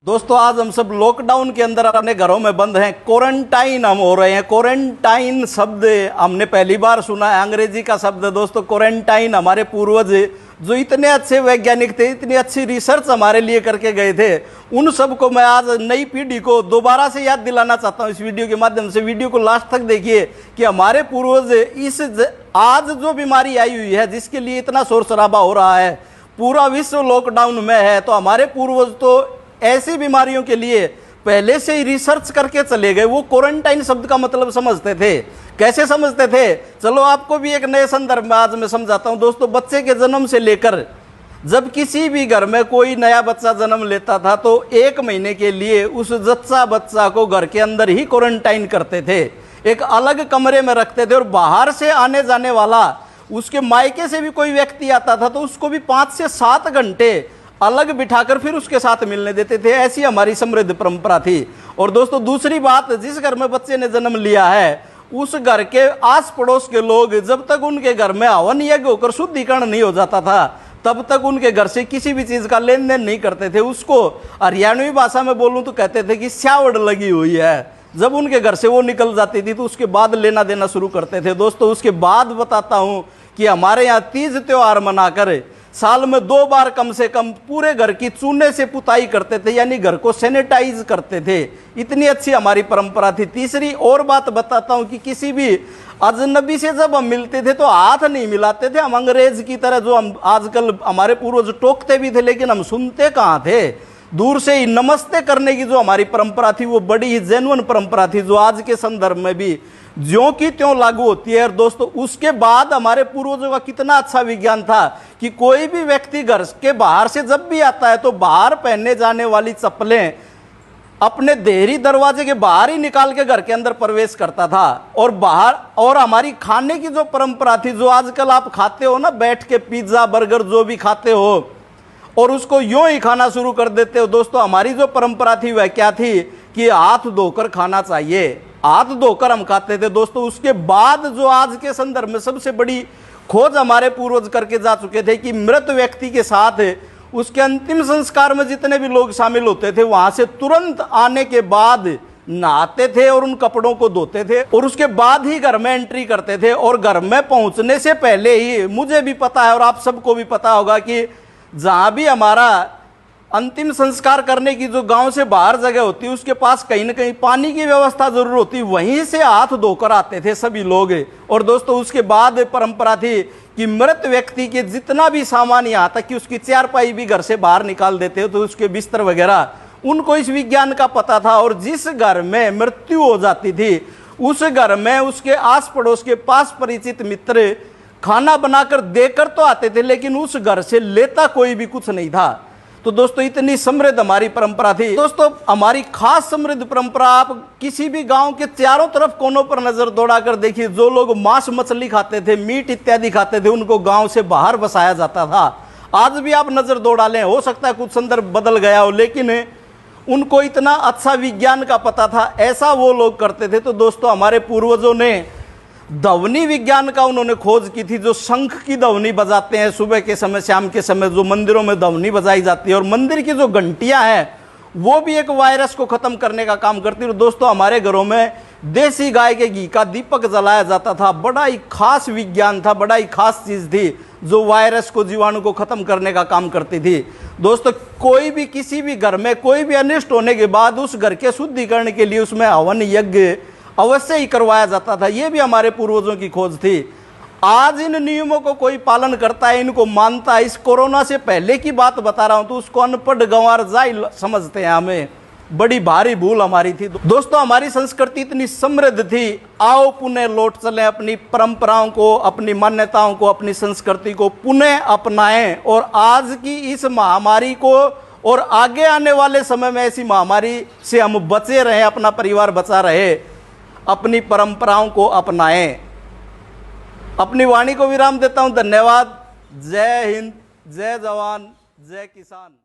दोस्तों आज हम सब लॉकडाउन के अंदर अपने घरों में बंद हैं, क्वारंटाइन हम हो रहे हैं। क्वारंटाइन शब्द हमने पहली बार सुना है, अंग्रेजी का शब्द है दोस्तों क्वारंटाइन। हमारे पूर्वज जो इतने अच्छे वैज्ञानिक थे, इतनी अच्छी रिसर्च हमारे लिए करके गए थे, उन सब को मैं आज नई पीढ़ी को दोबारा से याद दिलाना चाहता हूं इस वीडियो के माध्यम से। वीडियो को लास्ट तक देखिए कि हमारे पूर्वज इस आज जो बीमारी आई हुई है, जिसके लिए इतना शोर शराबा हो रहा है, पूरा विश्व लॉकडाउन में है, तो हमारे पूर्वज तो ऐसी बीमारियों के लिए पहले से ही रिसर्च करके चले गए। वो क्वारंटाइन शब्द का मतलब समझते थे। कैसे समझते थे, चलो आपको भी एक नए संदर्भ में आज मैं समझाता हूं। दोस्तों बच्चे के जन्म से लेकर जब किसी भी घर में कोई नया बच्चा जन्म लेता था तो 1 महीने के लिए उस जच्चा बच्चा को घर के अंदर ही क्वारंटाइन करते थे, एक अलग कमरे में रखते थे। और बाहर से आने जाने वाला, उसके मायके से भी कोई व्यक्ति आता था तो उसको भी 5 से 7 घंटे अलग बिठाकर फिर उसके साथ मिलने देते थे। ऐसी हमारी समृद्ध परंपरा थी। और दोस्तों दूसरी बात, जिस घर में बच्चे ने जन्म लिया है उस घर के आस पड़ोस के लोग जब तक उनके घर में हवन यज्ञ होकर शुद्धिकरण नहीं हो जाता था तब तक उनके घर से किसी भी चीज का लेन देन नहीं करते थे। उसको हरियाणवी भाषा में बोलूं तो कहते थे कि स्यावड़ लगी हुई है। जब उनके घर से वो निकल जाती थी तो उसके बाद लेना देना शुरू करते थे। दोस्तों उसके बाद बताता हूं कि हमारे यहाँ तीज त्योहार मनाकर साल में 2 बार कम से कम पूरे घर की चूने से पुताई करते थे, यानी घर को सैनिटाइज करते थे। इतनी अच्छी हमारी परंपरा थी। तीसरी और बात बताता हूं कि किसी भी अजनबी से जब हम मिलते थे तो हाथ नहीं मिलाते थे। हम अंग्रेज की तरह, जो हम आजकल हमारे पूर्वज टोकते भी थे लेकिन हम सुनते कहाँ थे, दूर से ही नमस्ते करने की जो हमारी परंपरा थी वो बड़ी ही जेन्युइन परंपरा थी, जो आज के संदर्भ में भी ज्यों की त्यों लागू होती है। और दोस्तों उसके बाद हमारे पूर्वजों का कितना अच्छा विज्ञान था कि कोई भी व्यक्ति घर के बाहर से जब भी आता है तो बाहर पहनने जाने वाली चप्पलें अपने देहरी दरवाजे के बाहर ही निकाल के घर के अंदर प्रवेश करता था। और बाहर, और हमारी खाने की जो परंपरा थी, जो आजकल आप खाते हो ना, बैठ के पिज्जा बर्गर जो भी खाते हो और उसको यूं ही खाना शुरू कर देते हो, दोस्तों हमारी जो परंपरा थी वह क्या थी कि हाथ धोकर खाना चाहिए। हाथ धोकर हम खाते थे। दोस्तों उसके बाद जो आज के संदर्भ में सबसे बड़ी खोज हमारे पूर्वज करके जा चुके थे कि मृत व्यक्ति के साथ उसके अंतिम संस्कार में जितने भी लोग शामिल होते थे वहां से तुरंत आने के बाद नहाते थे और उन कपड़ों को धोते थे और उसके बाद ही घर में एंट्री करते थे। और घर में पहुंचने से पहले ही, मुझे भी पता है और आप सबको भी पता होगा कि जहां भी हमारा अंतिम संस्कार करने की जो गांव से बाहर जगह होती है उसके पास कहीं ना कहीं पानी की व्यवस्था जरूर होती, वहीं से हाथ धोकर आते थे सभी लोग। और दोस्तों उसके बाद परंपरा थी कि मृत व्यक्ति के जितना भी सामान, यहाँ तक कि उसकी चारपाई भी घर से बाहर निकाल देते हो, तो उसके बिस्तर वगैरह, उनको इस विज्ञान का पता था। और जिस घर में मृत्यु हो जाती थी उस घर में उसके आस पड़ोस के पास परिचित मित्र खाना बनाकर देकर तो आते थे लेकिन उस घर से लेता कोई भी कुछ नहीं था। तो दोस्तों इतनी समृद्ध हमारी परंपरा थी। दोस्तों हमारी खास समृद्ध परंपरा, आप किसी भी गांव के चारों तरफ कोनों पर नजर दौड़ाकर देखिए, जो लोग मांस मछली खाते थे, मीट इत्यादि खाते थे, उनको गांव से बाहर बसाया जाता था। आज भी आप नजर दौड़ा लें, हो सकता है कुछ संदर्भ बदल गया हो, लेकिन उनको इतना अच्छा विज्ञान का पता था, ऐसा वो लोग करते थे। तो दोस्तों हमारे पूर्वजों ने ध्वनि विज्ञान का उन्होंने खोज की थी। जो शंख की ध्वनि बजाते हैं सुबह के समय, शाम के समय जो मंदिरों में ध्वनि बजाई जाती है, और मंदिर की जो घंटियां हैं वो भी एक वायरस को खत्म करने का काम करती है। दोस्तों हमारे घरों में देसी गाय के घी का दीपक जलाया जाता था। बड़ा ही खास विज्ञान था, बड़ा ही खास चीज थी जो वायरस को, जीवाणु को खत्म करने का काम करती थी। दोस्तों कोई भी, किसी भी घर में कोई भी अनिष्ट होने के बाद उस घर के शुद्धिकरण के लिए उसमें हवन यज्ञ अवश्य ही करवाया जाता था। यह भी हमारे पूर्वजों की खोज थी। आज इन नियमों को कोई पालन करता है, इनको मानता है। इस कोरोना से पहले की बात बता रहा हूं तो उसको अनपढ़ गंवार जाहिल समझते हैं। हमें बड़ी भारी भूल हमारी थी। दोस्तों हमारी संस्कृति इतनी समृद्ध थी, आओ पुनः लौट चलें, अपनी परंपराओं को, अपनी मान्यताओं को, अपनी संस्कृति को पुनः अपनाएं और आज की इस महामारी को और आगे आने वाले समय में ऐसी महामारी से हम बचे रहें, अपना परिवार बचा रहे, अपनी परंपराओं को अपनाएं। अपनी वाणी को विराम देता हूं। धन्यवाद। जय हिंद, जय जवान, जय किसान।